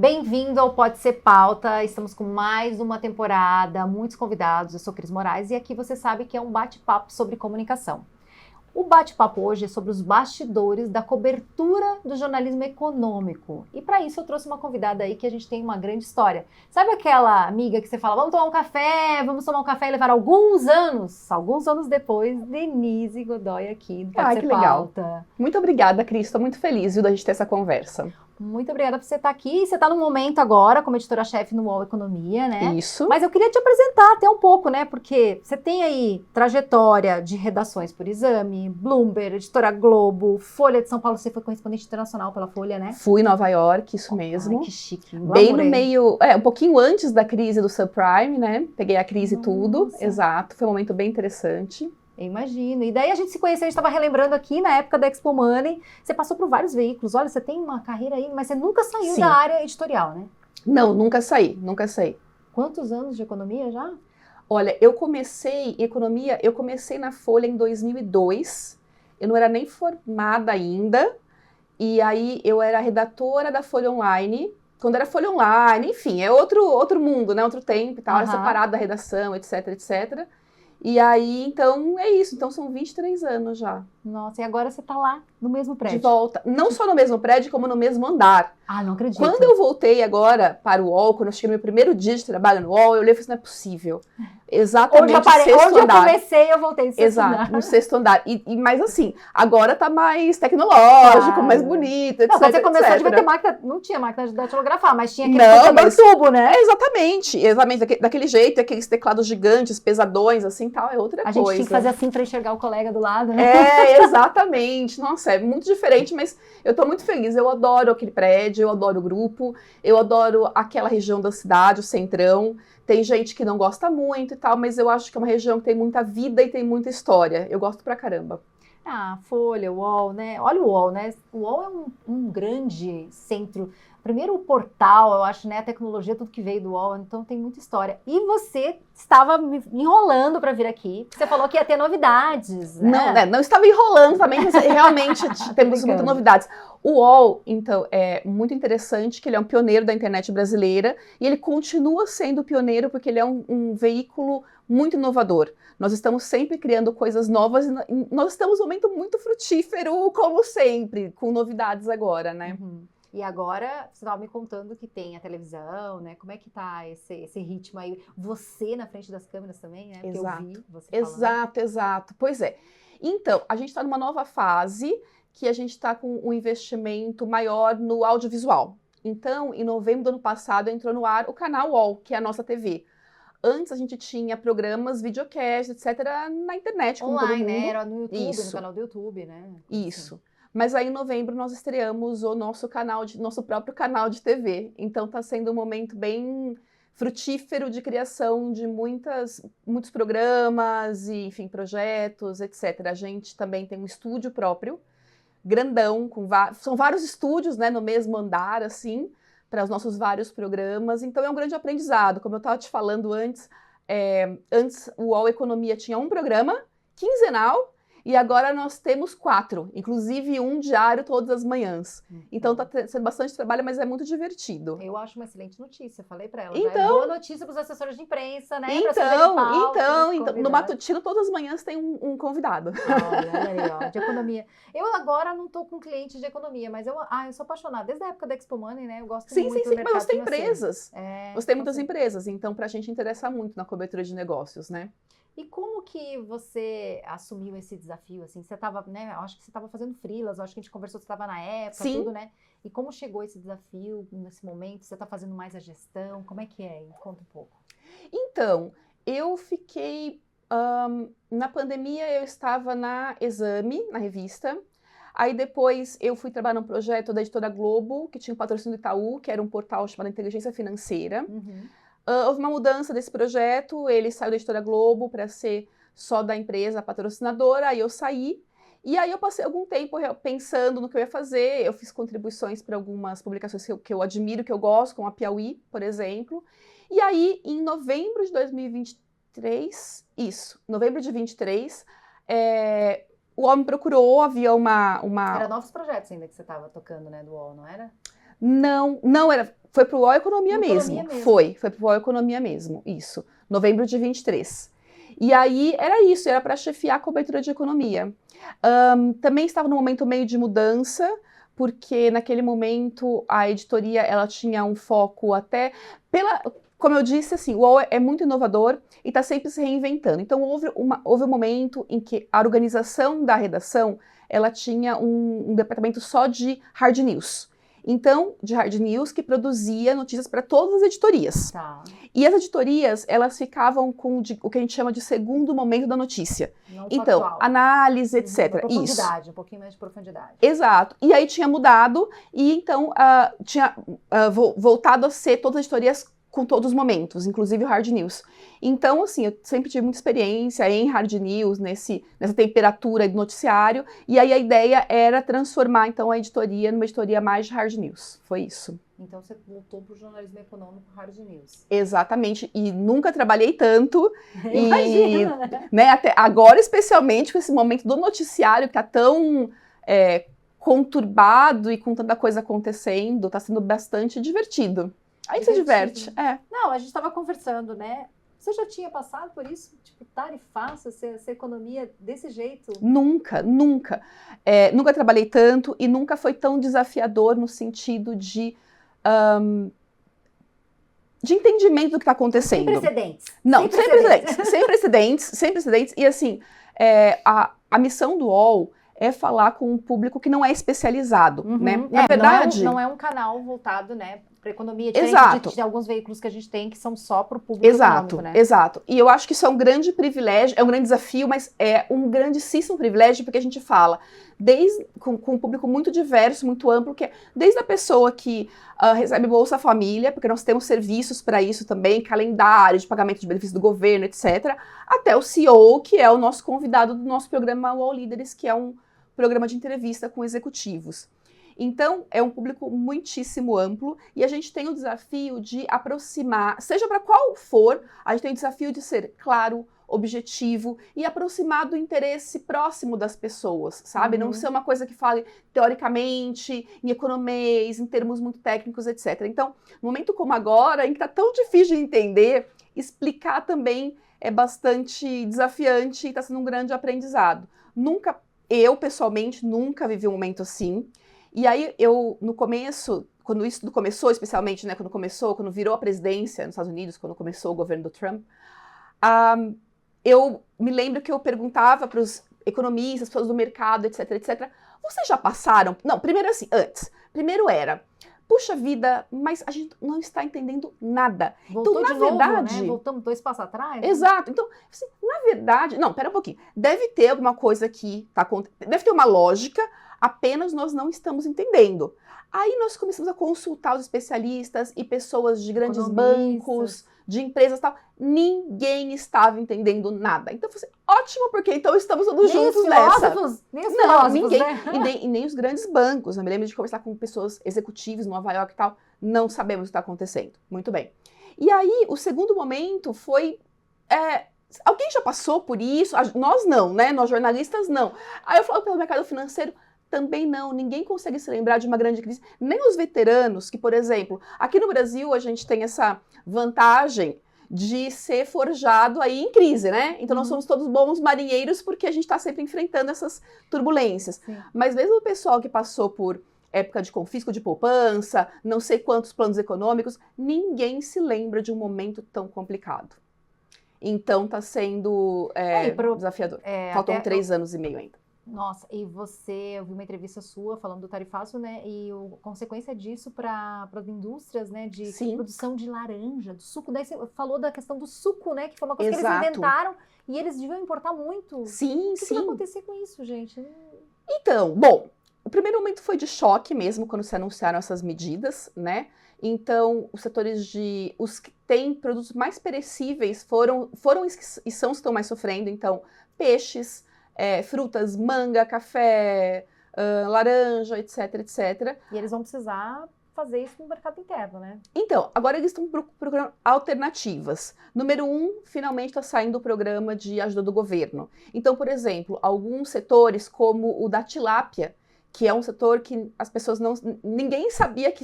Bem-vindo ao Pode Ser Pauta, estamos com mais uma temporada, muitos convidados, eu sou Cris Moraes e aqui você sabe que é um bate-papo sobre comunicação. O bate-papo hoje é sobre os bastidores da cobertura do jornalismo econômico. E para isso eu trouxe uma convidada aí que a gente tem uma grande história. Sabe aquela amiga que você fala, vamos tomar um café e levar alguns anos depois, Denise Godoy aqui do Pode Ser que legal. Pauta. Muito obrigada, Cris, estou muito feliz da gente ter essa conversa. Muito obrigada por você estar aqui. Você está no momento agora como editora-chefe no UOL Economia, né? Isso. Mas eu queria te apresentar até um pouco, né? Porque você tem aí trajetória de redações por Exame, Bloomberg, Editora Globo, Folha de São Paulo. Você foi correspondente internacional pela Folha, né? Fui em Nova York, isso mesmo. Ai, que chique. Bem no meio, um pouquinho antes da crise do subprime, né? Peguei a crise e tudo. Exato, foi um momento bem interessante. Eu imagino. E daí a gente se conheceu, a gente estava relembrando aqui na época da Expo Money. Você passou por vários veículos. Olha, você tem uma carreira aí, mas você nunca saiu da área editorial, né? Não, nunca saí. Quantos anos de economia já? Olha, eu comecei economia, eu comecei na Folha em 2002. Eu não era nem formada ainda. E aí eu era redatora da Folha Online. Quando era Folha Online, enfim, é outro mundo, né? Outro tempo e tal, era separado da redação, etc, etc. E aí, então, é isso. Então, são 23 anos já. Nossa, e agora você tá lá, no mesmo prédio? De volta. Não só no mesmo prédio, como no mesmo andar. Ah, não acredito. Quando eu voltei agora para o UOL, quando eu cheguei no meu primeiro dia de trabalho no UOL, eu olhei e falei, isso não é possível. Exatamente onde eu comecei, eu voltei no sexto andar. Exato, no sexto andar. Mas assim, agora tá mais tecnológico, mais bonito, etc. Não, quando você começou, devia ter máquina, não tinha máquina de datilografar, mas tinha aquele computador tubo, né? Exatamente, daquele jeito, aqueles teclados gigantes, pesadões, assim, tal, é outra coisa. A gente tinha que fazer assim pra enxergar o colega do lado, né? Exatamente. Nossa, é muito diferente, mas eu tô muito feliz. Eu adoro aquele prédio, eu adoro o grupo, eu adoro aquela região da cidade, o centrão. Tem gente que não gosta muito e tal, mas eu acho que é uma região que tem muita vida e tem muita história. Eu gosto pra caramba. Ah, Folha, UOL, né? Olha o UOL, né? O UOL é um grande centro. Primeiro o portal, eu acho, né? A tecnologia, tudo que veio do UOL, então tem muita história. E você estava me enrolando para vir aqui. Você falou que ia ter novidades, né? Não estava enrolando também, mas realmente temos muitas novidades. O UOL, então, é muito interessante que ele é um pioneiro da internet brasileira e ele continua sendo pioneiro porque ele é um veículo muito inovador. Nós estamos sempre criando coisas novas e nós estamos num momento muito frutífero, como sempre, com novidades agora, né? Uhum. E agora, você estava me contando que tem a televisão, né? Como é que tá esse ritmo aí? Você na frente das câmeras também, né? Porque Exato. eu vi você falando. Exato. Pois é. Então, a gente está numa nova fase que a gente está com um investimento maior no audiovisual. Então, em novembro do ano passado, entrou no ar o canal UOL, que é a nossa TV. Antes a gente tinha programas, videocast, etc., na internet, como todo mundo. Né? Era no YouTube, no canal do YouTube, né? Isso. Mas aí em novembro nós estreamos o nosso próprio canal de TV. Então está sendo um momento bem frutífero de criação de muitos programas e, enfim, projetos, etc. A gente também tem um estúdio próprio, grandão, são vários estúdios, né, no mesmo andar, assim, para os nossos vários programas. Então é um grande aprendizado. Como eu estava te falando antes o UOL Economia tinha um programa quinzenal, e agora nós temos 4, inclusive um diário todas as manhãs. Então tá sendo bastante trabalho, mas é muito divertido. Eu acho uma excelente notícia, falei para ela. Então, já é boa notícia para os assessores de imprensa, né? Então, no Matutino todas as manhãs tem um convidado. Olha aí, ó, de economia. Eu agora não tô com cliente de economia, mas eu sou apaixonada. Desde a época da Expo Money, né? Eu gosto muito do mercado mas você tem financeiro. empresas. Você tem muitas empresas, então pra gente interessa muito na cobertura de negócios, né? E como que você assumiu esse desafio, assim? Você estava, né? Acho que você estava fazendo freelas, acho que a gente conversou, você estava na época, tudo, né? E como chegou esse desafio nesse momento? Você está fazendo mais a gestão? Como é que é? Conta um pouco. Então, eu fiquei... na pandemia eu estava na Exame, na revista. Aí depois eu fui trabalhar num projeto da Editora Globo, que tinha o patrocínio do Itaú, que era um portal chamado Inteligência Financeira. Houve uma mudança desse projeto, ele saiu da Editora Globo para ser só da empresa patrocinadora, aí eu saí. E aí eu passei algum tempo pensando no que eu ia fazer, eu fiz contribuições para algumas publicações que eu admiro, que eu gosto, como a Piauí, por exemplo. E aí, em novembro de 2023, novembro de 2023, o UOL me procurou, havia uma... Era novos projetos ainda que você estava tocando, né, do UOL, não era? Não era. Foi pro UOL Economia Economia mesmo. mesmo. Foi pro UOL Economia mesmo, isso. Novembro de 23. E aí era isso, era para chefiar a cobertura de economia. Também estava num momento meio de mudança, porque naquele momento a editoria ela tinha um foco até como eu disse, assim, o UOL é muito inovador e está sempre se reinventando. Então houve um momento em que a organização da redação ela tinha um departamento só de hard news. Então, de hard news que produzia notícias para todas as editorias. Tá. E as editorias, elas ficavam com o que a gente chama de segundo momento da notícia. Não Então, factual. análise, etc. Uma profundidade, Isso. um pouquinho mais de profundidade. Exato. E aí tinha mudado e então tinha voltado a ser todas as editorias com todos os momentos, inclusive o hard news. Então, assim, eu sempre tive muita experiência em hard news, nessa temperatura do noticiário, e aí a ideia era transformar, então, a editoria numa editoria mais de hard news. Foi isso. Então, você voltou para o jornalismo econômico hard news. Exatamente, e nunca trabalhei tanto. Imagina! Né, até agora, especialmente com esse momento do noticiário que está tão conturbado e com tanta coisa acontecendo, está sendo bastante divertido. A gente se diverte. Não, a gente estava conversando, né? Você já tinha passado por isso? Tipo, tarifaço, essa economia desse jeito? Nunca. Nunca trabalhei tanto e nunca foi tão desafiador no sentido de entendimento do que está acontecendo. Sem precedentes. Não, sem precedentes. E assim, a missão do UOL é falar com um público que não é especializado, né? Na verdade... Não é um canal voltado, né, para economia, diferente Exato. de alguns veículos que a gente tem que são só para o público econômico, né? Exato. E eu acho que isso é um grande privilégio, é um grande desafio, mas é um grandíssimo privilégio porque a gente fala com um público muito diverso, muito amplo, que é desde a pessoa que recebe Bolsa Família, porque nós temos serviços para isso também, calendário de pagamento de benefícios do governo, etc., até o CEO, que é o nosso convidado do nosso programa UOL Líderes, que é um programa de entrevista com executivos. Então, é um público muitíssimo amplo e a gente tem o desafio de aproximar, seja para qual for, a gente tem o desafio de ser claro, objetivo e aproximar do interesse próximo das pessoas, sabe? Não ser uma coisa que fale teoricamente, em economês, em termos muito técnicos, etc. Então, no momento como agora, em que está tão difícil de entender, explicar também é bastante desafiante e está sendo um grande aprendizado. Eu, pessoalmente, nunca vivi um momento assim. E aí, no começo, quando isso tudo começou, especialmente, né, quando virou a presidência nos Estados Unidos, quando começou o governo do Trump, eu me lembro que eu perguntava para os economistas, pessoas do mercado, etc, etc, vocês já passaram? Não, primeiro assim, antes. Primeiro era, puxa vida, mas a gente não está entendendo nada. Voltou então, na verdade, né? Voltamos 2 passos atrás. Né? Exato. Então, assim, na verdade... Não, pera um pouquinho. Deve ter alguma coisa que está acontecendo. Deve ter uma lógica, apenas nós não estamos entendendo. Aí nós começamos a consultar os especialistas e pessoas de grandes bancos, de empresas e tal. Ninguém estava entendendo nada. Então, eu falei assim, ótimo, porque então estamos todos juntos nessa. Nem os filósofos, ninguém, né? e nem os grandes bancos. Eu me lembro de conversar com pessoas executivas em Nova York e tal. Não sabemos o que está acontecendo. Muito bem. E aí, o segundo momento foi... alguém já passou por isso? Nós não, né? Nós jornalistas não. Aí eu falo pelo mercado financeiro, também não, ninguém consegue se lembrar de uma grande crise, nem os veteranos, que, por exemplo, aqui no Brasil a gente tem essa vantagem de ser forjado aí em crise, né? Então nós somos todos bons marinheiros porque a gente está sempre enfrentando essas turbulências. Sim. Mas mesmo o pessoal que passou por época de confisco de poupança, não sei quantos planos econômicos, ninguém se lembra de um momento tão complicado. Então está sendo desafiador. Faltam 3 anos e meio ainda. Nossa, e eu vi uma entrevista sua falando do tarifaço, né, e a consequência disso para as indústrias, né, de produção de laranja, do suco, daí você falou da questão do suco, né, que foi uma coisa que eles inventaram e eles deviam importar muito. Sim, O que vai acontecer com isso, gente? Então, bom, o primeiro momento foi de choque mesmo, quando se anunciaram essas medidas, né, então os setores os que têm produtos mais perecíveis foram e são os que estão mais sofrendo, então peixes, frutas, manga, café, laranja, etc, etc. E eles vão precisar fazer isso no mercado interno, né? Então, agora eles estão procurando alternativas. Número 1, finalmente está saindo o programa de ajuda do governo. Então, por exemplo, alguns setores, como o da tilápia, que é um setor que as pessoas não... Ninguém sabia que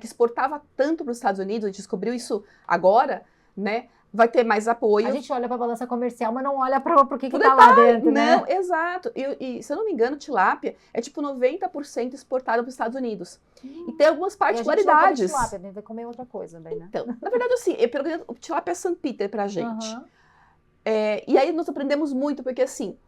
exportava tanto para os Estados Unidos, a gente descobriu isso agora, né? Vai ter mais apoio. A gente olha para a balança comercial, mas não olha para o que está lá dentro, né? Não, exato. E se eu não me engano, tilápia é tipo 90% exportado para os Estados Unidos. E tem algumas particularidades. A gente não come tilápia, a gente vai comer outra coisa daí, né? Então, na verdade, assim, o tilápia é St. Peter pra gente. E aí nós aprendemos muito, porque assim,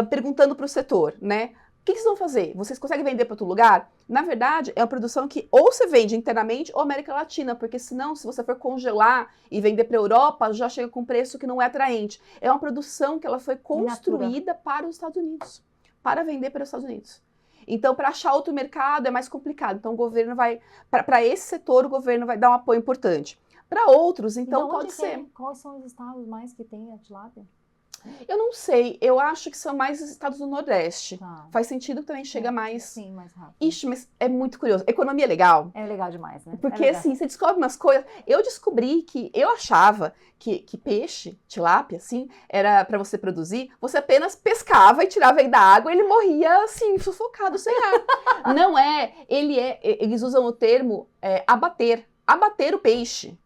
perguntando para o setor, né? O que vocês vão fazer? Vocês conseguem vender para outro lugar? Na verdade, é uma produção que ou você vende internamente ou América Latina, porque senão, se você for congelar e vender para a Europa, já chega com preço que não é atraente. É uma produção que ela foi construída para os Estados Unidos, para vender para os Estados Unidos. Então, para achar outro mercado é mais complicado. Então, o governo vai... Para esse setor, o governo vai dar um apoio importante. Para outros, então, pode ser. Quais são os estados mais que tem a tilápia? Eu não sei, eu acho que são mais os estados do Nordeste. Tá. Faz sentido que também chega mais... Sim, mais rápido. Ixi, mas é muito curioso. Economia é legal. É legal demais, né? Porque assim, você descobre umas coisas... Eu descobri que eu achava que peixe, tilápia, assim, era para você produzir, você apenas pescava e tirava ele da água e ele morria, assim, sufocado, sem ar. Não é, eles usam o termo abater o peixe.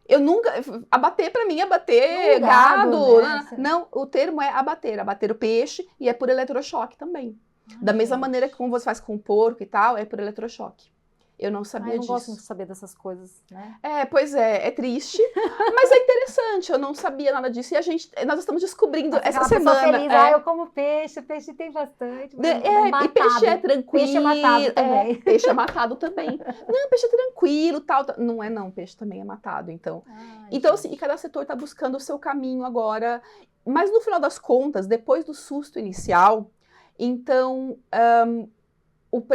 Eu nunca... Abater pra mim é abater gado. Né? Não, o termo é abater o peixe e é por eletrochoque também. Da mesma maneira que como você faz com o porco e tal, é por eletrochoque. Eu não sabia disso. Eu não gosto muito de saber dessas coisas, né? Pois é triste, mas é interessante, eu não sabia nada disso e nós estamos descobrindo essa semana. Feliz, eu como peixe tem bastante. E peixe é tranquilo. Peixe é matado também. Peixe é matado também. Não, peixe é tranquilo, tal. Não é não, peixe também é matado, então. Então assim, e cada setor está buscando o seu caminho agora, mas no final das contas, depois do susto inicial, então...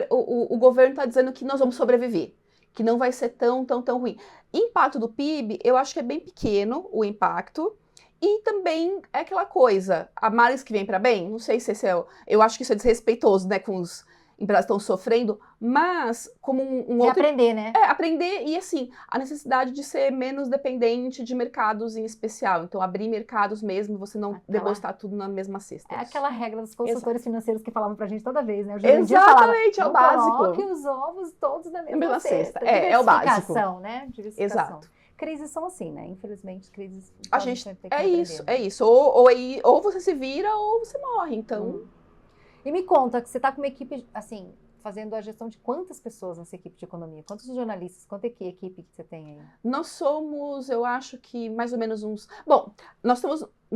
O governo está dizendo que nós vamos sobreviver, que não vai ser tão ruim. Impacto do PIB, eu acho que é bem pequeno o impacto. E também é aquela coisa, a males que vem para bem, não sei se esse eu acho que isso é desrespeitoso, né, com os empresários que estão sofrendo, mas como outro... aprender, né? Aprender e, assim, a necessidade de ser menos dependente de mercados em especial. Então, abrir mercados mesmo, você não depositar tudo na mesma cesta. É aquela regra dos consultores financeiros que falavam pra gente toda vez, né? Exatamente, é o básico. Coloque os ovos todos na mesma cesta. É o básico. Né? Exato. Crises são assim, né? Infelizmente, crises... A gente é isso. Ou você se vira ou você morre, então... E me conta que você está com uma equipe, assim, fazendo a gestão de quantas pessoas nessa equipe de economia? Quantos jornalistas? Quanta equipe que você tem aí? Nós somos, eu acho que mais ou menos uns... Bom, nós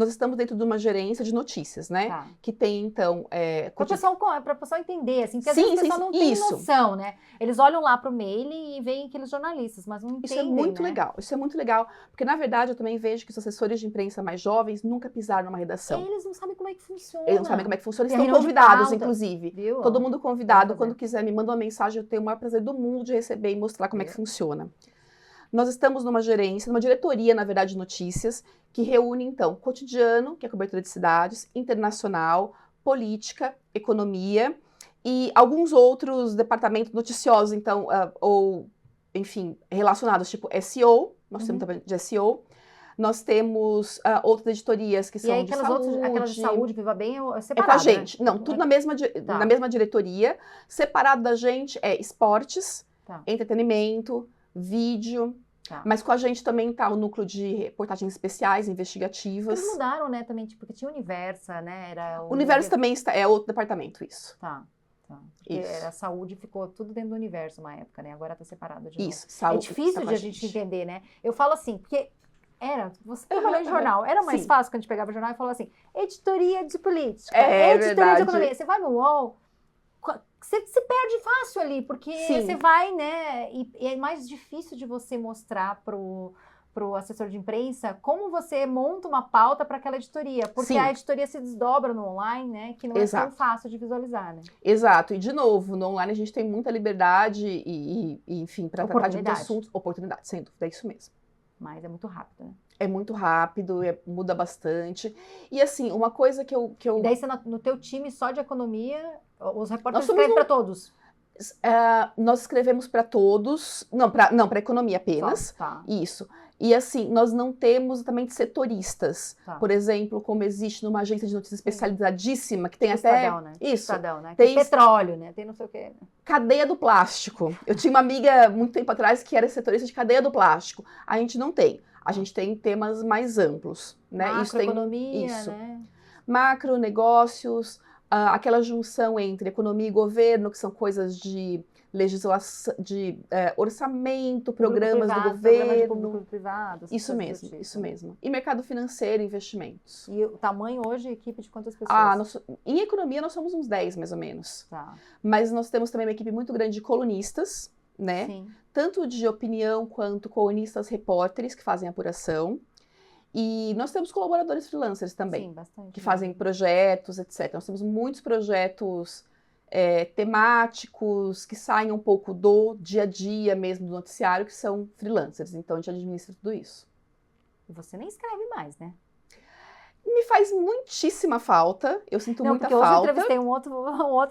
estamos dentro de uma gerência de notícias, né? Tá. Que tem, então... Para o pessoal entender, assim, porque às vezes o pessoal não tem noção, né? Eles olham lá para o mail e veem aqueles jornalistas, mas não entendem, Isso é muito legal, isso é muito legal. Porque, na verdade, eu também vejo que os assessores de imprensa mais jovens nunca pisaram numa redação. Eles não sabem como é que funciona. Eles não sabem como é que funciona, eles estão convidados, inclusive. Viu? Todo mundo convidado, quando quiser, me manda uma mensagem, eu tenho o maior prazer do mundo de receber e mostrar como é que funciona. Nós estamos numa gerência, numa diretoria, na verdade, de notícias, que reúne, então, cotidiano, que é a cobertura de cidades, internacional, política, economia e alguns outros departamentos noticiosos, então, ou, enfim, relacionados, tipo SEO, nós temos também de SEO. Nós temos outras editorias que são de saúde. Aquelas de saúde, Viva Bem, é separado, é com a gente. Né? Não, tudo na mesma diretoria. Separado da gente é esportes, entretenimento, vídeo. Mas com a gente também tá o núcleo de reportagens especiais, investigativas. Eles mudaram, né, também, porque tinha o Universa, né? O Universo também é outro departamento, isso. Porque a saúde ficou tudo dentro do Universo uma época, né? Agora tá separado de novo. Isso, saúde. É difícil de a gente entender, né? Eu falo assim, porque... Você trabalhou em jornal, era mais fácil quando a gente pegava o jornal e falava assim, editoria de política, editoria de economia. Você vai no UOL, você se perde fácil ali, porque você vai, né, e é mais difícil de você mostrar pro assessor de imprensa como você monta uma pauta para aquela editoria, porque a editoria se desdobra no online, né, que não é tão fácil de visualizar, né? Exato, e de novo, no online a gente tem muita liberdade e enfim, para tratar de muitos assuntos, oportunidade, sem dúvida, é isso mesmo. Mas é muito rápido, né? É muito rápido, muda bastante. E assim, uma coisa que eu... E daí você, no teu time só de economia, os repórteres escrevem para todos? Nós escrevemos para todos, não, para economia apenas. Tá. Isso. E assim, nós não temos também setoristas. Tá. Por exemplo, como existe numa agência de notícias especializadíssima, que tem O até... Estadão, né? Isso. Estadão, né? Tem Tem petróleo, né? Tem não sei o quê. cadeia do plástico. Eu tinha uma amiga, muito tempo atrás, que era setorista de cadeia do plástico. A gente não tem. A gente tem temas mais amplos, né? Macroeconomia, isso. né? Macro, negócios, aquela junção entre economia e governo, que são coisas de legislação, de orçamento, programas do governo. Programa de público-privado. Isso mesmo, isso mesmo. E mercado financeiro, investimentos. E o tamanho hoje, equipe de quantas pessoas? Em economia nós somos uns 10, mais ou menos. Tá. Mas nós temos também uma equipe muito grande de colunistas, né? Sim. Tanto de opinião quanto colunistas repórteres que fazem apuração. E nós temos colaboradores freelancers também. Sim, bastante. Que fazem projetos, etc. Nós temos muitos projetos temáticos que saem um pouco do dia a dia mesmo do noticiário, que são freelancers. Então a gente administra tudo isso. E você nem escreve mais, né? Me faz muitíssima falta. Eu sinto muita porque hoje eu falta. entrevistei um outro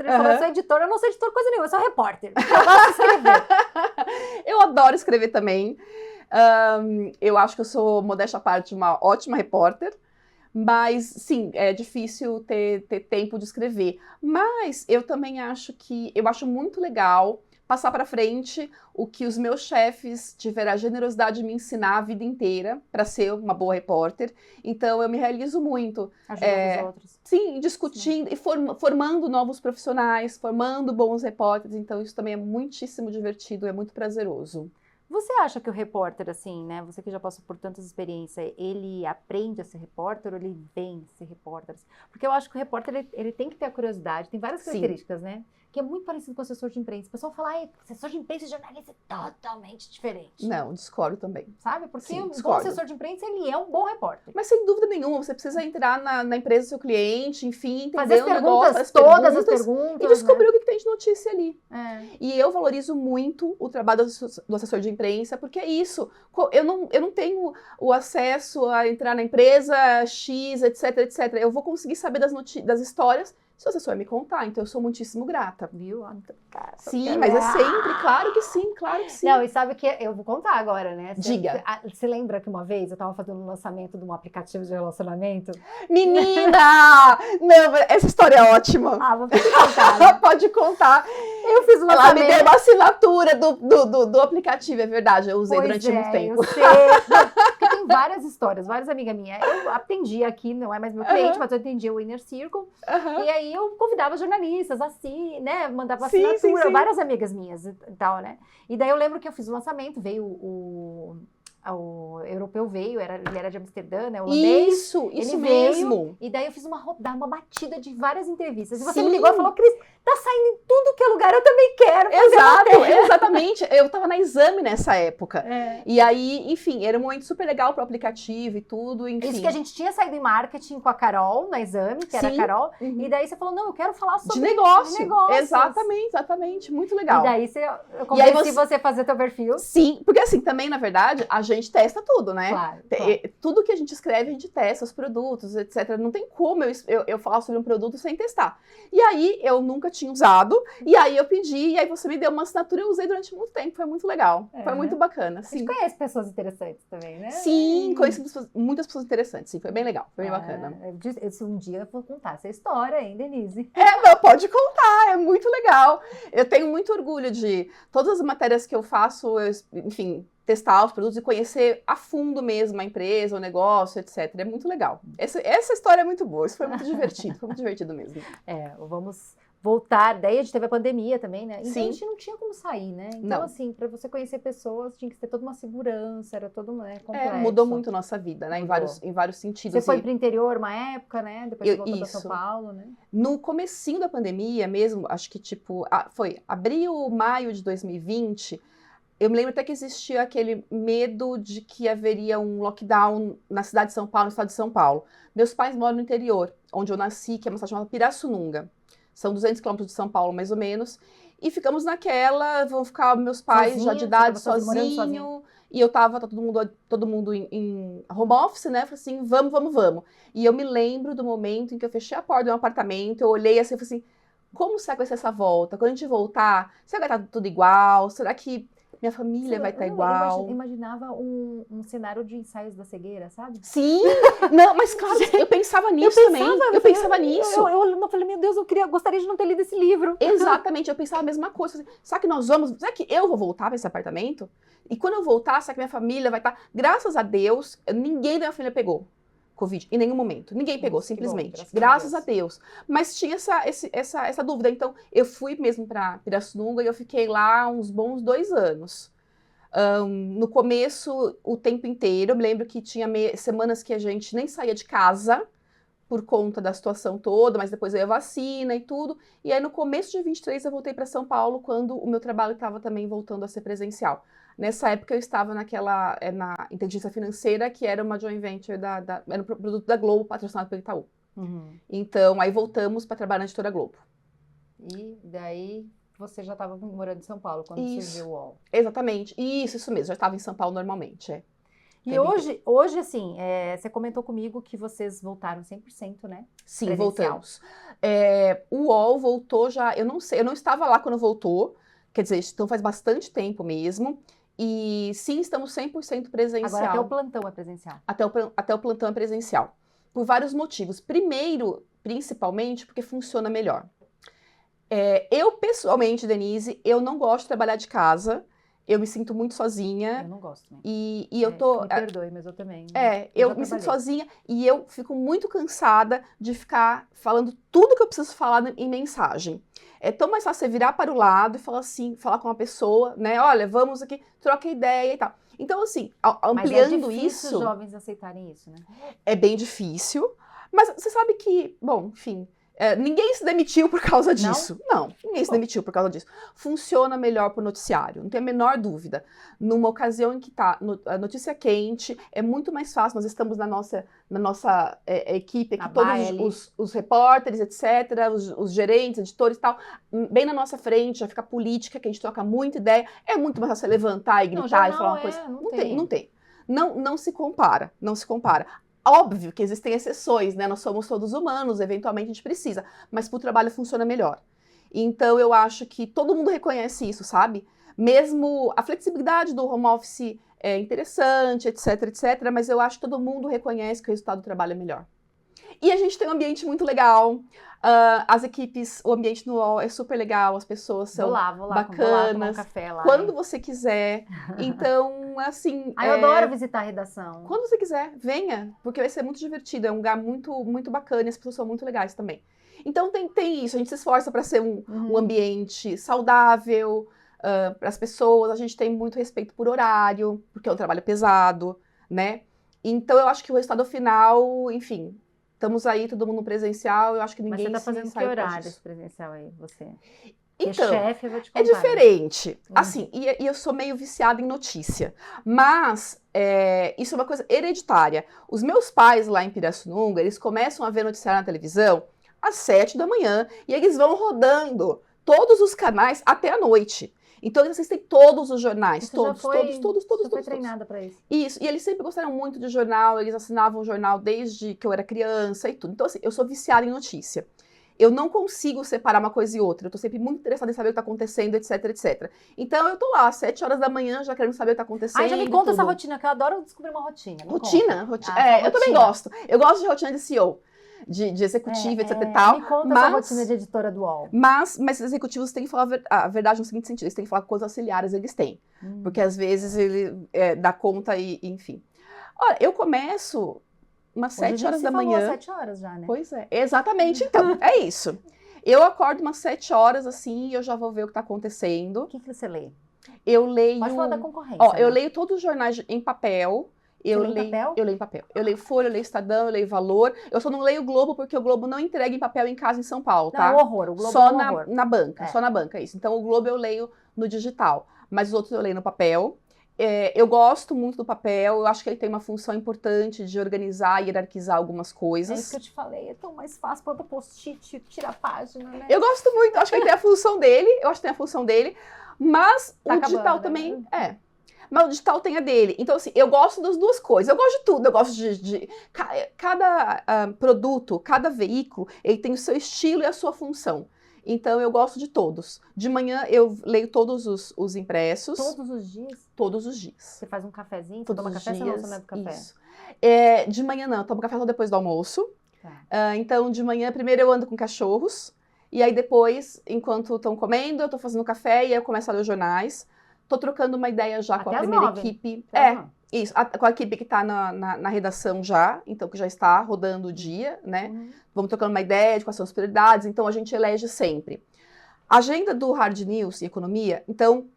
ele falou, eu sou editor, eu não sou editor coisa nenhuma, eu sou repórter. Eu gosto de escrever. Eu adoro escrever também. Eu acho que eu sou, modéstia à parte, uma ótima repórter. Mas, sim, é difícil ter tempo de escrever. Mas eu também acho muito legal passar para frente o que os meus chefes tiveram a generosidade de me ensinar a vida inteira para ser uma boa repórter. Então, eu me realizo muito. Ajudando os outros. Sim, discutindo e formando novos profissionais, formando bons repórteres. Então, isso também é muitíssimo divertido, é muito prazeroso. Você acha que o repórter, assim, né, você que já passou por tantas experiências, ele aprende a ser repórter ou ele vem ser repórter? Porque eu acho que o repórter, ele tem que ter a curiosidade, tem várias características, né? Que é muito parecido com o assessor de imprensa. O pessoal fala, assessor de imprensa e jornalista é totalmente diferente. Não, discordo também. Sabe? Porque Sim, o bom assessor de imprensa, ele é um bom repórter. Mas sem dúvida nenhuma, você precisa entrar na empresa do seu cliente, enfim, entender o negócio, fazer todas as perguntas. E descobrir, né, o que tem de notícia ali. É. E eu valorizo muito o trabalho do assessor de imprensa, porque é isso. Eu não tenho o acesso a entrar na empresa X, etc, etc. Eu vou conseguir saber das histórias se o assessor me contar, então eu sou muitíssimo grata. Viu? Sim, mas é sempre, claro que sim, claro que sim. Não, e sabe que eu vou contar agora, né? Diga. Você lembra que uma vez eu tava fazendo um lançamento de um aplicativo de relacionamento? Menina! Não, essa história é ótima. Vou contar. Né? Pode contar. Eu fiz um lançamento. Ela me deu uma assinatura do aplicativo, é verdade, eu usei durante muito tempo. Eu sei. Porque tem várias histórias, várias amigas minhas. Eu atendi aqui, não é mais meu cliente, mas eu atendi o Inner Circle. E aí eu convidava jornalistas, assim, né? Mandava assinatura, sim. Várias amigas minhas e tal, né? E daí eu lembro que eu fiz o lançamento, veio o europeu veio, ele era de Amsterdã, né? Holandês. Isso mesmo. Veio, e daí eu fiz uma batida de várias entrevistas. E você me ligou e falou, Cris, tá saindo em tudo que é lugar, eu também quero fazer. Exatamente. Eu tava na Exame nessa época. E aí, enfim, era um momento super legal pro aplicativo e tudo, enfim. Isso que a gente tinha saído em marketing com a Carol, na Exame, que era a Carol. E daí você falou, não, eu quero falar sobre... De negócio. Negócios. Exatamente. Muito legal. E daí eu convenci você a fazer teu perfil. Sim, porque assim, também, na verdade, a gente testa tudo, né? Claro. Tudo que a gente escreve, a gente testa, os produtos, etc. Não tem como eu falar sobre um produto sem testar. E aí, eu nunca tinha usado, e aí eu pedi, e aí você me deu uma assinatura, eu usei durante muito tempo, foi muito legal. Foi muito bacana, sim. A gente conhece pessoas interessantes também, né? Sim, conheci muitas pessoas interessantes, sim, foi bem legal, foi bem bacana. Um dia eu vou contar essa história, hein, Denise? Não, pode contar, é muito legal. Eu tenho muito orgulho de todas as matérias que eu faço, enfim, testar os produtos e conhecer a fundo mesmo a empresa, o negócio, etc. É muito legal. Essa história é muito boa, isso foi muito divertido, foi muito divertido mesmo. Vamos voltar, daí a gente teve a pandemia também, né? Então Sim. a gente não tinha como sair, né? Então, não. assim, para você conhecer pessoas, tinha que ter toda uma segurança, era todo, né, complexo. Mudou muito a nossa vida, né? Em vários sentidos. Você foi pro interior uma época, né? Depois você voltou para São Paulo, né? No comecinho da pandemia mesmo, acho que foi abril, maio de 2020, eu me lembro até que existia aquele medo de que haveria um lockdown na cidade de São Paulo, no estado de São Paulo. Meus pais moram no interior, onde eu nasci, que é uma cidade chamada Pirassununga. São 200 quilômetros de São Paulo, mais ou menos. E ficamos naquela, vão ficar meus pais já de idade sozinho. E eu tava todo mundo em home office, né? Falei assim, vamos. E eu me lembro do momento em que eu fechei a porta do meu apartamento, eu olhei assim e falei assim, como será que vai ser essa volta? Quando a gente voltar, será que vai estar tudo igual? Será que minha família vai estar Eu igual. imaginava um cenário de ensaios da cegueira, sabe? Sim! Não, mas claro, eu pensava nisso também. Eu pensava nisso. Eu falei, meu Deus, gostaria de não ter lido esse livro. Exatamente, eu pensava a mesma coisa. Assim, será que eu vou voltar para esse apartamento? E quando eu voltar, será que minha família vai estar... Graças a Deus, ninguém da minha família pegou Covid, em nenhum momento. Ninguém pegou, simplesmente. Bom, graças a Deus. Mas tinha essa dúvida. Então, eu fui mesmo para Pirassununga e eu fiquei lá uns bons 2 anos. No começo, o tempo inteiro. Eu me lembro que tinha semanas que a gente nem saía de casa por conta da situação toda, mas depois veio a vacina e tudo. E aí, no começo de 23, eu voltei para São Paulo, quando o meu trabalho estava também voltando a ser presencial. Nessa época, eu estava na inteligência financeira, que era uma joint venture, era um produto da Globo, patrocinado pelo Itaú. Então, aí voltamos para trabalhar na editora Globo. E daí, você já estava morando em São Paulo, quando surgiu o UOL. Exatamente. Isso mesmo. Já estava em São Paulo normalmente, E hoje, assim, você comentou comigo que vocês voltaram 100%, né? Sim, voltamos. O UOL voltou já, eu não sei, eu não estava lá quando voltou, quer dizer, então faz bastante tempo mesmo. E sim, estamos 100% presencial. Agora até o plantão é presencial. Até o plantão é presencial. Por vários motivos. Primeiro, principalmente, porque funciona melhor. Eu, pessoalmente, Denise, eu não gosto de trabalhar de casa. Eu me sinto muito sozinha. Eu não gosto, né? E eu tô... Me perdoe, mas eu também. Eu me sinto sozinha e eu fico muito cansada de ficar falando tudo que eu preciso falar em mensagem. É tão mais fácil você virar para o lado e falar assim, falar com uma pessoa, né? Olha, vamos aqui, troca ideia e tal. Então, assim, ampliando mas é difícil isso... os jovens aceitarem isso, né? É bem difícil, mas você sabe que, bom, enfim... ninguém se demitiu por causa disso. Não, ninguém se demitiu por causa disso. Funciona melhor pro noticiário, não tem a menor dúvida. Numa ocasião em que tá a notícia quente, é muito mais fácil. Nós estamos na nossa equipe aqui, todos os repórteres, etc., os gerentes, editores e tal, bem na nossa frente, já fica a política, que a gente troca muita ideia. É muito mais fácil você levantar e gritar e falar uma coisa. Não tem. Não se compara, não se compara. Óbvio que existem exceções, né? Nós somos todos humanos, eventualmente a gente precisa, mas para o trabalho funciona melhor. Então eu acho que todo mundo reconhece isso, sabe? Mesmo a flexibilidade do home office é interessante, etc, etc, mas eu acho que todo mundo reconhece que o resultado do trabalho é melhor. E a gente tem um ambiente muito legal, as equipes, o ambiente no UOL é super legal, as pessoas são bacanas. Vou lá tomar um café lá. Quando você quiser. Então, assim... eu adoro visitar a redação. Quando você quiser, venha, porque vai ser muito divertido, é um lugar muito, muito bacana e as pessoas são muito legais também. Então, tem isso, a gente se esforça para ser um ambiente saudável para as pessoas, a gente tem muito respeito por horário, porque é um trabalho pesado, né? Então, eu acho que o resultado final, enfim... Estamos aí, todo mundo presencial, eu acho que ninguém... Mas você tá fazendo que horário esse presencial aí, você? Então, chefe, eu vou te contar, é diferente. Assim, e eu sou meio viciada em notícia. Mas, isso é uma coisa hereditária. Os meus pais lá em Pirassununga, eles começam a ver noticiário na televisão às 7 da manhã, e eles vão rodando todos os canais até a noite. Então, eles assistem todos os jornais, todos. Você foi treinada para isso. Isso, e eles sempre gostaram muito de jornal, eles assinavam o jornal desde que eu era criança e tudo. Então, assim, eu sou viciada em notícia. Eu não consigo separar uma coisa e outra, eu tô sempre muito interessada em saber o que tá acontecendo, etc, etc. Então, eu tô lá, às 7 horas da manhã, já querendo saber o que tá acontecendo. Já me conta essa rotina, que eu adoro descobrir uma rotina. Rotina? Eu também gosto. Eu gosto de rotina de CEO. De executiva, etc e tal. Me conta essa rotina de editora do UOL. Mas executivos têm que falar a verdade no seguinte sentido, eles têm que falar com coisas auxiliares, eles têm. Porque às vezes ele dá conta e enfim. Olha, eu começo umas 7 horas da manhã. Às 7 horas já, né? Pois é, exatamente. Então, é isso. Eu acordo umas 7 horas assim e eu já vou ver o que está acontecendo. O que você lê? Eu leio... Pode falar da concorrência. Eu leio todos os jornais em papel. Eu leio em papel. Eu leio Folha, eu leio Estadão, eu leio Valor. Eu só não leio o Globo porque o Globo não entrega em papel em casa em São Paulo, tá? Não, é um horror. O Globo só é um horror. na banca, só na banca, isso. Então o Globo eu leio no digital, mas os outros eu leio no papel. Eu gosto muito do papel, eu acho que ele tem uma função importante de organizar e hierarquizar algumas coisas. É isso que eu te falei, é tão mais fácil, bota post-it, tira a página, né? Eu gosto muito, acho que ele tem a função dele, mas o digital também Mas o digital tem a dele. Então, assim, eu gosto das duas coisas. Eu gosto de tudo. Eu gosto de cada produto, cada veículo, ele tem o seu estilo e a sua função. Então, eu gosto de todos. De manhã, eu leio todos os impressos. Todos os dias? Todos os dias. Você faz um cafezinho? Todos você toma os café? dias, Você não é do café? Isso. De manhã, não. Eu tomo café só depois do almoço. Tá. Então, de manhã, primeiro eu ando com cachorros. E aí, depois, enquanto estão comendo, eu tô fazendo café e aí eu começo a ler os jornais. Tô trocando uma ideia já com a Até às primeira 9. equipe. Até às 9. Isso. Com a equipe que tá na redação já. Então, que já está rodando o dia, né? Vamos trocando uma ideia de quais são as prioridades. Então, a gente elege sempre. A agenda do Hard News e Economia, então,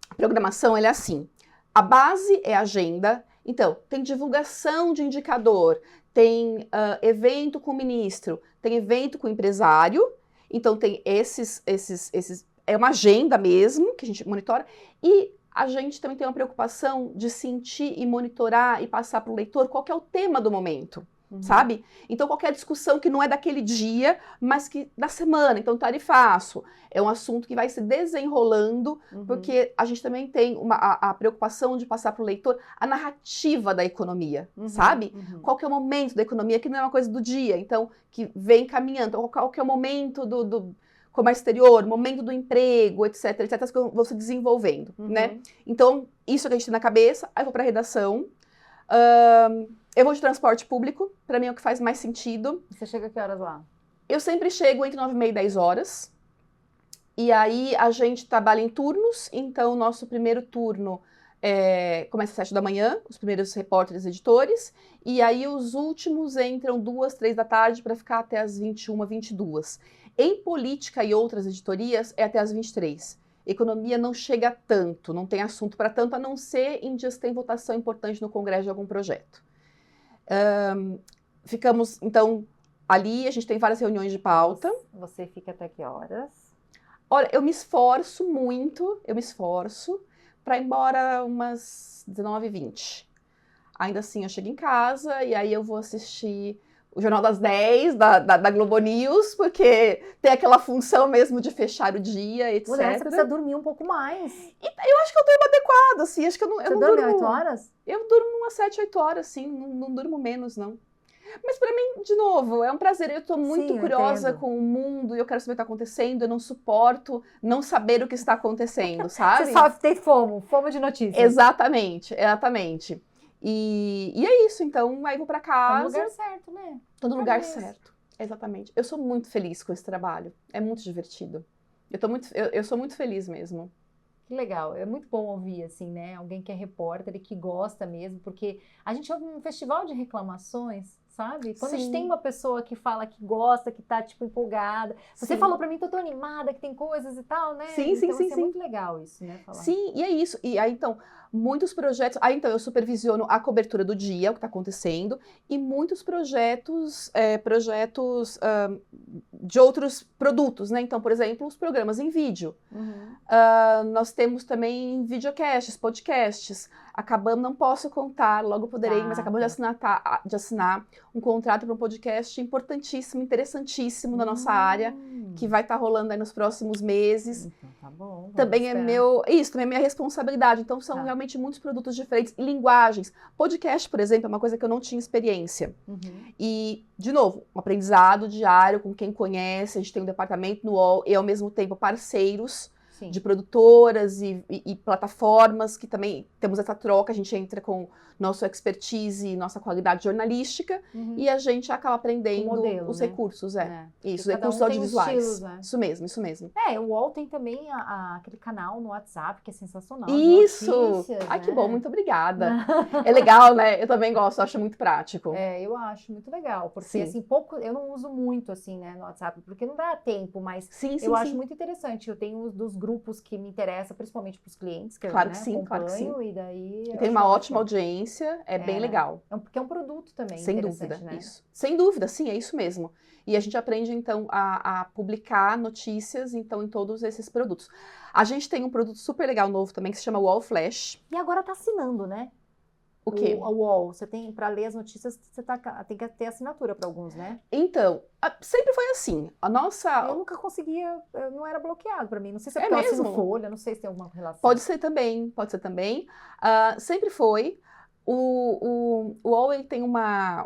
a programação ela é assim. A base é a agenda. Então, tem divulgação de indicador, tem evento com o ministro, tem evento com o empresário. Então, tem esses. É uma agenda mesmo que a gente monitora. E a gente também tem uma preocupação de sentir e monitorar e passar para o leitor qual que é o tema do momento. Sabe? Então, qualquer discussão que não é daquele dia, mas que da semana. Então, tarifaço é um assunto que vai se desenrolando, porque a gente também tem a preocupação de passar para o leitor a narrativa da economia, sabe? Qual que é o momento da economia, que não é uma coisa do dia, então, que vem caminhando. Então, qual que é o momento do comércio exterior, momento do emprego, etc, etc, que vão se desenvolvendo, né? Então, isso que a gente tem na cabeça, aí eu vou para a redação. Eu vou de transporte público, para mim é o que faz mais sentido. Você chega a que horas lá? Eu sempre chego entre 9h30 e 10 horas. E aí a gente trabalha em turnos, então o nosso primeiro turno começa às 7 da manhã, os primeiros repórteres e editores, e aí os últimos entram 2, 3 da tarde para ficar até as 21, 22. Em política e outras editorias é até as 23. Economia não chega tanto, não tem assunto para tanto, a não ser em dias que tem votação importante no Congresso de algum projeto. Ficamos, então, ali, a gente tem várias reuniões de pauta. Você fica até que horas? Olha, eu me esforço muito, para ir embora umas 19h20. Ainda assim, eu chego em casa e aí eu vou assistir o Jornal das 10 da Globo News, porque tem aquela função mesmo de fechar o dia, etc. Mulher, você precisa dormir um pouco mais. Eu acho que eu durmo adequado, assim, acho que eu não Você não dorme durmo... 8 horas? Eu durmo umas 7, 8 horas, sim, não durmo menos, não. Mas para mim, de novo, é um prazer. Eu estou muito curiosa com o mundo e eu quero saber o que está acontecendo. Eu não suporto não saber o que está acontecendo, sabe? Você só tem fomo de notícias. Exatamente, exatamente. E é isso, então aí vou para casa. Tá no lugar certo, né? Tô no lugar certo, exatamente. Eu sou muito feliz com esse trabalho, é muito divertido. Eu sou muito feliz mesmo. Que legal, é muito bom ouvir, assim, né? Alguém que é repórter e que gosta mesmo, porque a gente ouve um festival de reclamações, sabe? Quando a gente tem uma pessoa que fala que gosta, que tá, tipo, empolgada. Você falou pra mim que eu tô animada, que tem coisas e tal, né? Sim. É muito legal isso, né? Falar. Sim, e é isso. E aí, então, muitos projetos... Aí, então, eu supervisiono a cobertura do dia, o que tá acontecendo, e muitos projetos de outros produtos, né? Então, por exemplo, os programas em vídeo. Nós temos também videocasts, podcasts. Não posso contar, logo poderei, mas acabamos de assinar um contrato para um podcast importantíssimo, interessantíssimo na nossa área, que vai estar rolando aí nos próximos meses. Então, tá bom. Também também é minha responsabilidade. Então, são realmente muitos produtos diferentes e linguagens. Podcast, por exemplo, é uma coisa que eu não tinha experiência. E, de novo, um aprendizado diário com quem conhece. A gente tem um departamento no UOL e, ao mesmo tempo, parceiros de produtoras e plataformas que também temos essa troca, a gente entra com nosso expertise e nossa qualidade jornalística e a gente acaba aprendendo os recursos, isso, recursos audiovisuais. Estilos, né? Isso mesmo. O UOL tem também aquele canal no WhatsApp que é sensacional. Isso! Notícias, Ai, que bom, muito obrigada. É legal, né? Eu também gosto, acho muito prático. Eu acho muito legal, porque assim, eu não uso muito assim, né, no WhatsApp, porque não dá tempo, mas eu acho muito interessante. Eu tenho dos grupos que me interessam, principalmente para os clientes, que eu acompanho, e daí... E tem uma ótima audiência, bem legal. Porque é um produto também sem dúvida, né? Isso. Sem dúvida, sim, é isso mesmo. E a gente aprende, então, a publicar notícias, então, em todos esses produtos. A gente tem um produto super legal novo também, que se chama UOL Flash. E agora tá assinando, né? O quê? O UOL, você tem, para ler as notícias, tem que ter assinatura para alguns, né? Então, sempre foi assim. Eu nunca conseguia, não era bloqueado para mim. Não sei se é porque eu assino Folha, não sei se tem alguma relação. Pode ser também. Sempre foi. O UOL ele tem uma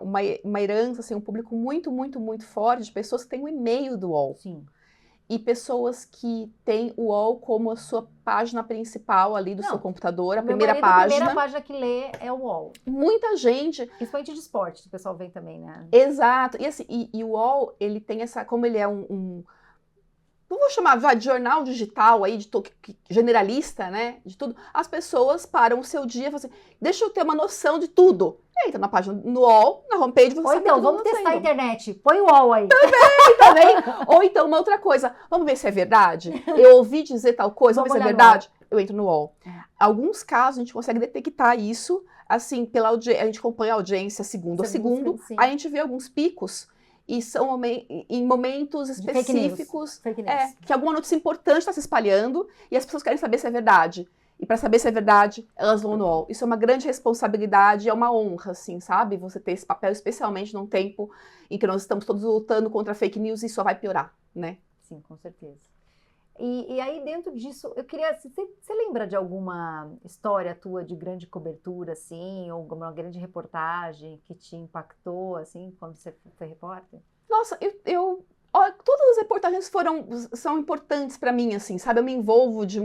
herança, assim, um público muito, muito, muito forte de pessoas que têm o e-mail do UOL. Sim. e pessoas que têm o UOL como a sua página principal ali do seu computador, a primeira página. A primeira página que lê é o UOL. Muita gente... Principalmente de esporte, o pessoal vem também, né? Exato. E, assim, e o UOL, ele tem essa... Como ele é não vou chamar de jornal digital aí, generalista, né? De tudo. As pessoas param o seu dia e falam assim, deixa eu ter uma noção de tudo. E aí, entra na página, no UOL, na homepage, você Ou sabe então, tudo vamos acontecendo. testar a internet. Põe o UOL aí. Também. Ou então, uma outra coisa. Vamos ver se é verdade? Eu ouvi dizer tal coisa, vamos ver se é verdade? Eu entro no UOL. Alguns casos, a gente consegue detectar isso, assim, pela a gente acompanha a audiência segundo a segundo, aí a gente vê alguns picos, e são em momentos específicos, fake news. Que alguma notícia importante está se espalhando, e as pessoas querem saber se é verdade. E para saber se é verdade, elas vão no UOL. Isso é uma grande responsabilidade, é uma honra, assim, sabe? Você ter esse papel, especialmente num tempo em que nós estamos todos lutando contra fake news e só vai piorar, né? Sim, com certeza. E aí, dentro disso, eu queria... Você lembra de alguma história tua de grande cobertura, assim, ou alguma grande reportagem que te impactou, assim, quando você foi repórter? Nossa, olha, todas as reportagens são importantes para mim, assim, sabe? Eu me envolvo de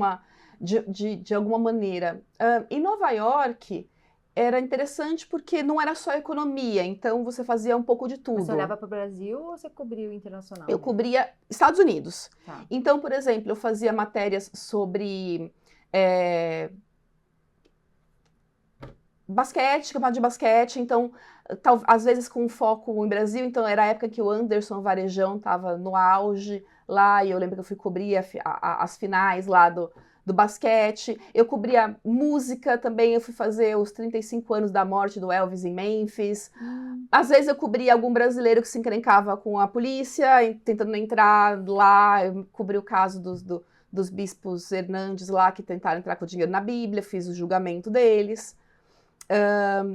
alguma maneira. Em Nova York, era interessante porque não era só economia, então você fazia um pouco de tudo. Mas você olhava para o Brasil ou você cobriu o internacional? Eu cobria Estados Unidos. Tá. Então, por exemplo, eu fazia matérias sobre basquete, campeonato de basquete, então, às vezes com foco em Brasil, então era a época que o Anderson Varejão estava no auge lá, e eu lembro que eu fui cobrir as finais lá do basquete. Eu cobria música também, eu fui fazer os 35 anos da morte do Elvis em Memphis. Às vezes eu cobria algum brasileiro que se encrencava com a polícia, tentando entrar lá. Eu cobri o caso dos bispos Hernandes lá, que tentaram entrar com dinheiro na Bíblia, fiz o julgamento deles.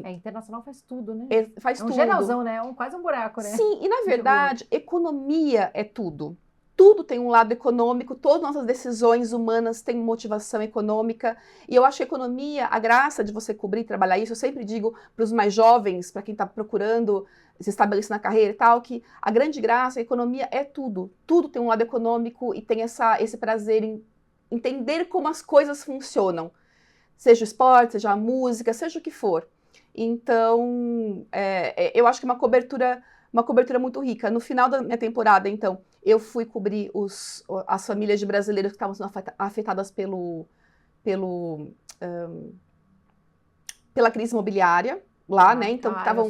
Internacional faz tudo, né? Faz tudo. Um geralzão, né? Quase um buraco, né? Sim, e na verdade, economia é tudo. Tudo tem um lado econômico, todas as nossas decisões humanas têm motivação econômica, e eu acho que a economia, a graça de você cobrir e trabalhar isso, eu sempre digo para os mais jovens, para quem está procurando se estabelecer na carreira e tal, que a grande graça, a economia é tudo. Tudo tem um lado econômico e tem esse prazer em entender como as coisas funcionam, seja o esporte, seja a música, seja o que for. Então, eu acho que uma cobertura muito rica. No final da minha temporada, então, eu fui cobrir as famílias de brasileiros que estavam sendo afetadas pela crise imobiliária lá, né? Então, que estavam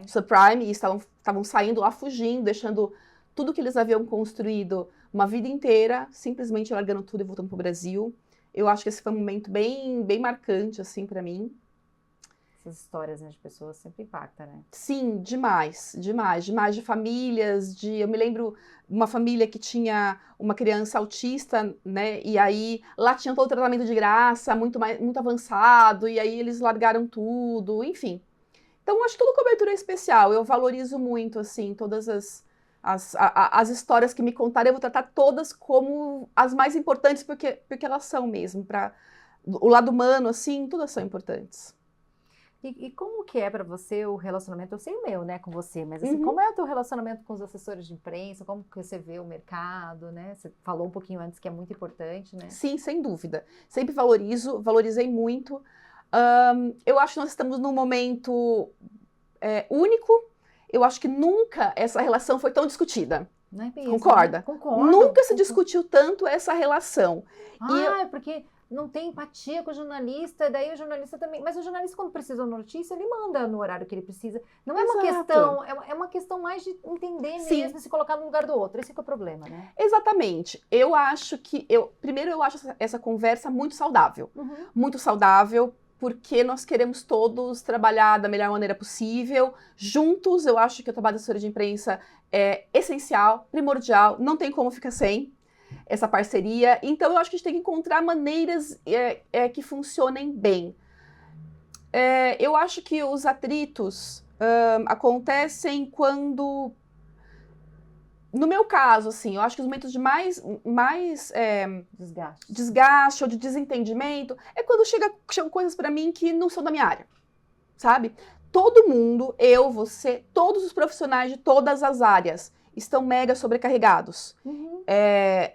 subprime e estavam saindo lá, fugindo, deixando tudo que eles haviam construído uma vida inteira, simplesmente largando tudo e voltando para o Brasil. Eu acho que esse foi um momento bem, bem marcante, assim, para mim. Essas histórias, né, de pessoas sempre impactam, né? Sim, demais, demais, demais, de famílias, eu me lembro uma família que tinha uma criança autista, né, e aí lá tinha todo o tratamento de graça, muito avançado, e aí eles largaram tudo, enfim. Então, acho que toda cobertura é especial, eu valorizo muito, assim, todas as histórias que me contaram, eu vou tratar todas como as mais importantes, porque elas são mesmo, o lado humano, assim, todas são importantes. E como que é para você o relacionamento? Eu sei o meu, né, com você, mas assim, como é o teu relacionamento com os assessores de imprensa? Como que você vê o mercado, né? Você falou um pouquinho antes que é muito importante, né? Sim, sem dúvida. Sempre valorizei muito. Eu acho que nós estamos num momento único. Eu acho que nunca essa relação foi tão discutida. Não é mesmo, Concorda? Né? Concordo. Nunca se discutiu tanto essa relação. É porque não tem empatia com o jornalista, daí o jornalista também... Mas o jornalista, quando precisa de uma notícia, ele manda no horário que ele precisa. Não é uma questão... É uma questão mais de entender mesmo, se colocar no lugar do outro. Esse que é o problema, né? Exatamente. Eu acho que... Primeiro, eu acho essa conversa muito saudável. Muito saudável, porque nós queremos todos trabalhar da melhor maneira possível. Juntos, eu acho que o trabalho da assessoria de imprensa é essencial, primordial, não tem como ficar sem essa parceria. Então, eu acho que a gente tem que encontrar maneiras que funcionem bem. Eu acho que os atritos acontecem quando... No meu caso, assim, eu acho que os momentos de mais desgaste ou de desentendimento é quando chegam coisas para mim que não são da minha área, sabe? Todo mundo, eu, você, todos os profissionais de todas as áreas estão mega sobrecarregados.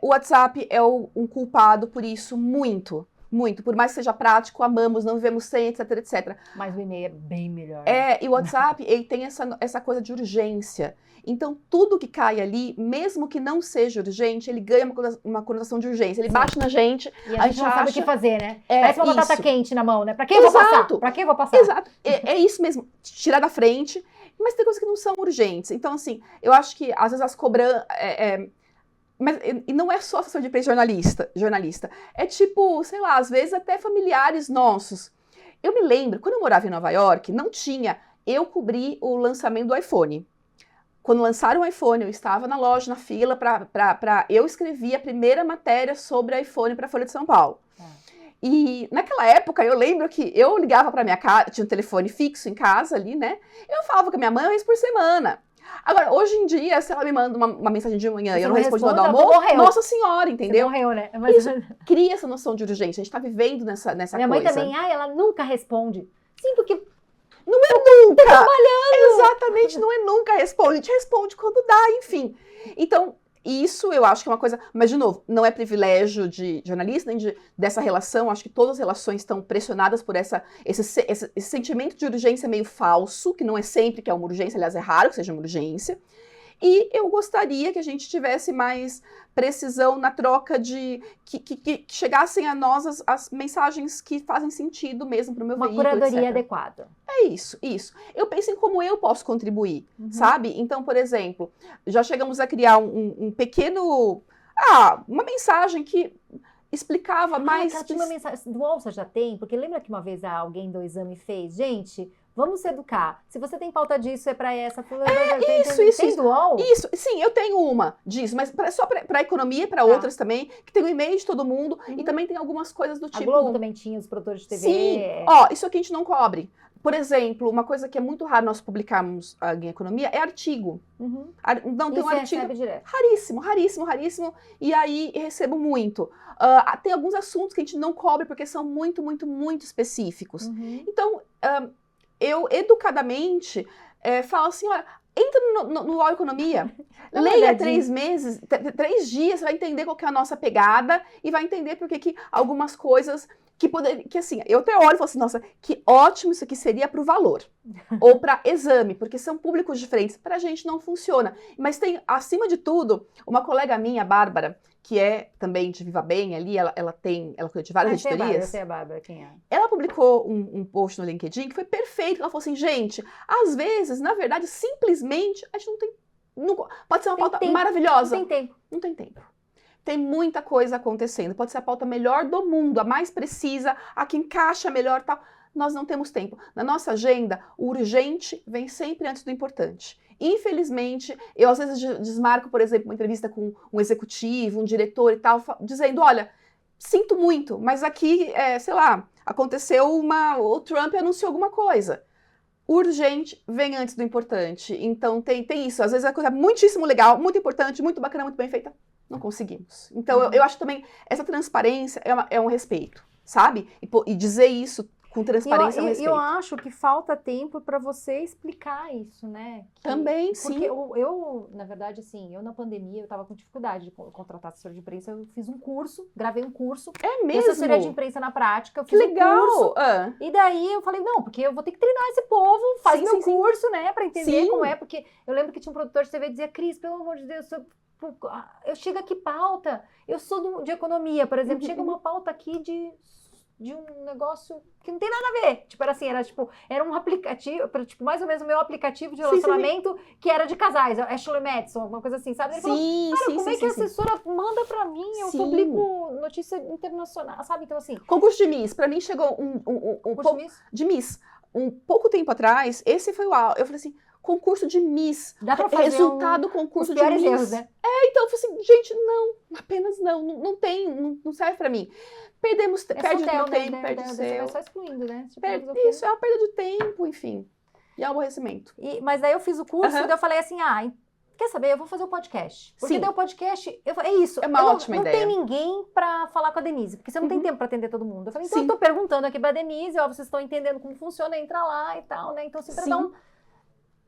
O WhatsApp é um culpado por isso, muito. Muito. Por mais que seja prático, amamos, não vivemos sem, etc, etc. Mas o e-mail é bem melhor. E o WhatsApp, ele tem essa coisa de urgência. Então, tudo que cai ali, mesmo que não seja urgente, ele ganha uma conotação de urgência. Ele bate na gente, e a gente não sabe o que fazer, né? Parece uma batata quente na mão, né? Pra quem eu vou passar? Pra quem eu vou passar? Exato. É isso mesmo. Tirar da frente. Mas tem coisas que não são urgentes. Então, assim, eu acho que, às vezes, as cobranças... e não é só assessor de imprensa jornalista. É tipo, sei lá, às vezes até familiares nossos. Eu me lembro, quando eu morava em Nova York, não tinha... Eu cobri o lançamento do iPhone. Quando lançaram o iPhone, eu estava na loja, na fila, eu escrevi a primeira matéria sobre iPhone para a Folha de São Paulo. E naquela época, eu lembro que eu ligava para minha casa, tinha um telefone fixo em casa ali, né? Eu falava com a minha mãe uma vez por semana. Agora, hoje em dia, se ela me manda uma mensagem de manhã e eu não respondo no almoço, nossa senhora, entendeu? Você morreu, né? Isso cria essa noção de urgência. A gente tá vivendo nessa coisa. Minha mãe também, ela nunca responde. Sim, porque... Não é nunca! Tô trabalhando! Exatamente, não é nunca responde. A gente responde quando dá, enfim. Então, isso eu acho que é uma coisa... Mas, de novo, não é privilégio de jornalista, nem dessa relação. Acho que todas as relações estão pressionadas por esse sentimento de urgência meio falso, que não é sempre que é uma urgência, aliás, é raro que seja uma urgência. E eu gostaria que a gente tivesse mais precisão na troca de... Que chegassem a nós as mensagens que fazem sentido mesmo para o meu veículo, Uma curadoria etc. adequada. É isso. Eu penso em como eu posso contribuir, sabe? Então, por exemplo, já chegamos a criar um pequeno... uma mensagem que explicava mais... Tinha uma mensagem do UOL, você já tem? Porque lembra que uma vez alguém do exame fez? Gente... Vamos se educar. Se você tem pauta disso, é para essa... Isso. Do UOL? Isso, sim, eu tenho uma disso, mas só para economia e para outras também, que tem o e-mail de todo mundo, e também tem algumas coisas do tipo... A Globo também tinha os produtores de TV. Sim, isso aqui a gente não cobre. Por exemplo, uma coisa que é muito raro nós publicarmos em economia é artigo. Não tem um artigo... recebe direto. Raríssimo, e aí recebo muito. Tem alguns assuntos que a gente não cobre porque são muito, muito, muito específicos. Então... eu, educadamente, falo assim, olha, entra no UOL Economia, leia 3 meses, 3 dias, você vai entender qual que é a nossa pegada e vai entender por que algumas coisas que assim, eu até olho e falo assim, nossa, que ótimo isso aqui seria para o valor, ou para exame, porque são públicos diferentes, para a gente não funciona. Mas tem, acima de tudo, uma colega minha, a Bárbara, que é também de Viva Bem ali, ela cuida de várias editorias. Eu sei a Bárbara, quem é? Ela publicou um post no LinkedIn que foi perfeito. Ela falou assim, gente, às vezes, na verdade, simplesmente, a gente pode ser uma pauta maravilhosa. Não tem tempo. Não tem tempo. Tem muita coisa acontecendo. Pode ser a pauta melhor do mundo, a mais precisa, a que encaixa melhor e tal. Nós não temos tempo. Na nossa agenda, o urgente vem sempre antes do importante. Infelizmente, eu às vezes desmarco, por exemplo, uma entrevista com um executivo, um diretor e tal, dizendo, olha, sinto muito, mas aqui, sei lá, aconteceu o Trump anunciou alguma coisa. O urgente vem antes do importante. Então, tem isso. Às vezes é coisa muitíssimo legal, muito importante, muito bacana, muito bem feita. Não conseguimos. Então, eu acho também, essa transparência é um respeito, sabe? E dizer isso com transparência e respeito. Eu acho que falta tempo para você explicar isso, né? Também, sim. Porque eu, na verdade, assim, eu na pandemia, eu tava com dificuldade de contratar assessor de imprensa, eu fiz um curso, gravei um curso. É mesmo? Assessoria de imprensa na prática, eu que fiz legal. um curso. E daí eu falei, não, porque eu vou ter que treinar esse povo, faz meu curso, né, para entender como é, porque eu lembro que tinha um produtor de TV que dizia, Cris, pelo amor de Deus, eu chego aqui pauta, eu sou de economia, por exemplo, chega uma pauta aqui de um negócio que não tem nada a ver. Tipo, era um aplicativo, tipo, mais ou menos o meu aplicativo de relacionamento, que era de casais, Ashley Madison, alguma coisa assim, sabe? Ele falou, como é que a assessora manda pra mim? Eu publico notícia internacional, sabe? Então, assim... Concurso de Miss. Pra mim chegou de Miss. Um pouco tempo atrás, esse foi o auge. Eu falei assim, concurso de Miss. Dá pra fazer resultado concurso de Miss. Erros, né? Então eu falei assim, gente, não, apenas não tem, não serve pra mim. Perde o meu tempo, perde o seu. Vai só excluindo, né? Isso, é uma perda de tempo, enfim. E é um aborrecimento. Mas daí eu fiz o curso e daí eu falei assim, quer saber, eu vou fazer o podcast. Porque daí o podcast, é isso. É uma ótima ideia. Não tem ninguém pra falar com a Denise, porque você não tem tempo pra atender todo mundo. Eu falei, então eu tô perguntando aqui pra Denise, vocês estão entendendo como funciona, entra lá e tal, né? Então, assim, pra dar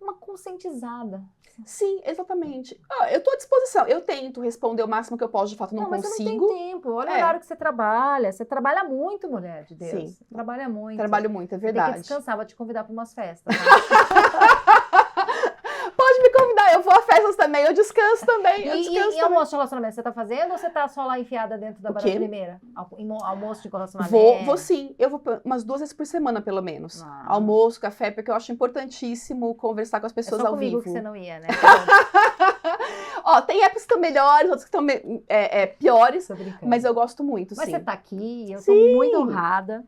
uma conscientizada. Sim, exatamente. Eu tô à disposição. Eu tento responder o máximo que eu posso, de fato, não mas consigo. você não tem tempo. Olha o horário que você trabalha. Você trabalha muito, mulher de Deus. Sim. Trabalha muito. Trabalho muito, é Você tem verdade. que descansar, vou te convidar para umas festas. Tá? Pode me convidar, eu vou a festas também, eu descanso também. E almoço de relacionamento, você tá fazendo ou você tá só lá enfiada dentro da primeira? Almoço de relacionamento? Vou sim, eu vou umas 2 vezes por semana, pelo menos. Almoço, café, porque eu acho importantíssimo conversar com as pessoas ao vivo. É só comigo que você não ia, né? Ó, tem épocas que estão melhores, outras que estão piores, mas eu gosto muito, mas sim. Mas você tá aqui, eu tô muito honrada.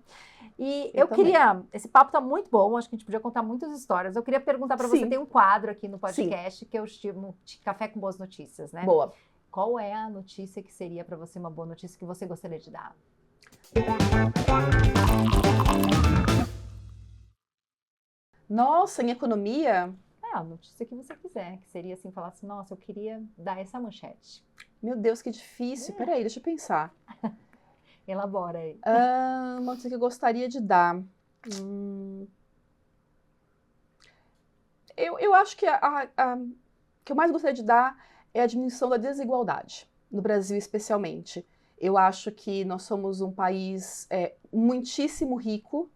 E eu queria, esse papo tá muito bom, acho que a gente podia contar muitas histórias. Eu queria perguntar para você, tem um quadro aqui no podcast que eu chamo Café com Boas Notícias, né? Boa. Qual é a notícia que seria para você uma boa notícia que você gostaria de dar? Nossa, em economia? A notícia que você quiser, que seria assim, falar assim, nossa, eu queria dar essa manchete. Meu Deus, que difícil. Peraí, deixa eu pensar. Elabora aí. Uma notícia que eu gostaria de dar. Eu acho que que eu mais gostaria de dar é a diminuição da desigualdade, no Brasil especialmente. Eu acho que nós somos um país muitíssimo rico,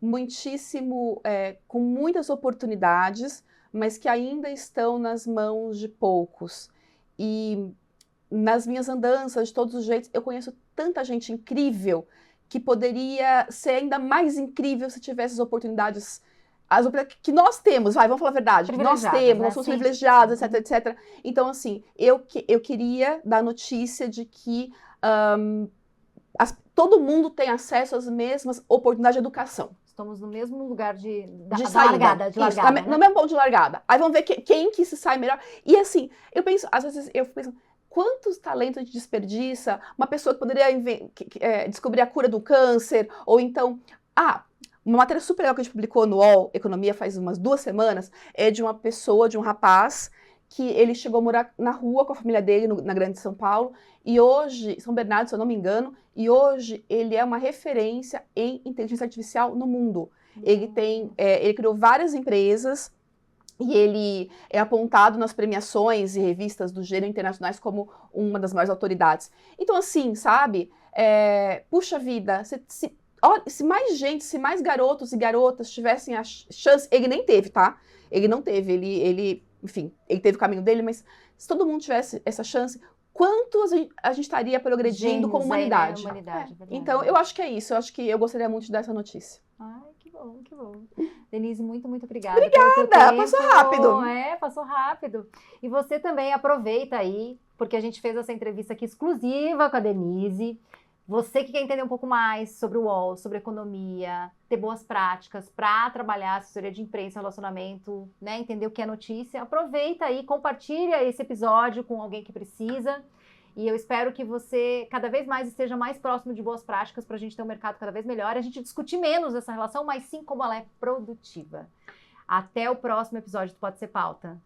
muitíssimo com muitas oportunidades, mas que ainda estão nas mãos de poucos. E nas minhas andanças, de todos os jeitos, eu conheço tanta gente incrível que poderia ser ainda mais incrível se tivesse as oportunidades que nós temos, vamos falar a verdade, que nós temos, nós somos privilegiados, etc, etc. Então, assim, eu queria dar a notícia de que todo mundo tem acesso às mesmas oportunidades de educação. Estamos no mesmo lugar de saída, largada, né? No mesmo ponto de largada. Aí vamos ver quem que se sai melhor. E assim, eu penso, às vezes eu fico pensando, quantos talentos a gente desperdiça? Uma pessoa que poderia descobrir a cura do câncer, ou então... uma matéria super legal que a gente publicou no UOL Economia faz umas 2 semanas, é de uma pessoa, de um rapaz, que ele chegou a morar na rua com a família dele, na Grande São Paulo, e hoje, São Bernardo, se eu não me engano, e hoje ele é uma referência em inteligência artificial no mundo. Ele criou várias empresas, e ele é apontado nas premiações e revistas do gênero internacionais como uma das maiores autoridades. Então, assim, sabe? Puxa vida, se mais gente, se mais garotos e garotas tivessem a chance... Ele nem teve, tá? Ele não teve, enfim, ele teve o caminho dele, mas se todo mundo tivesse essa chance, quanto a gente estaria progredindo como humanidade? Então, eu acho que é isso. Eu acho que eu gostaria muito de dar essa notícia. Ai, que bom, que bom. Denise, muito, muito obrigada. Obrigada, passou rápido. Passou rápido. E você também aproveita aí, porque a gente fez essa entrevista aqui exclusiva com a Denise. Você que quer entender um pouco mais sobre o UOL, sobre economia, ter boas práticas para trabalhar assessoria de imprensa, relacionamento, né, entender o que é notícia, aproveita aí, compartilha esse episódio com alguém que precisa. E eu espero que você cada vez mais esteja mais próximo de boas práticas para a gente ter um mercado cada vez melhor, a gente discutir menos essa relação, mas sim como ela é produtiva. Até o próximo episódio do Pode Ser Pauta.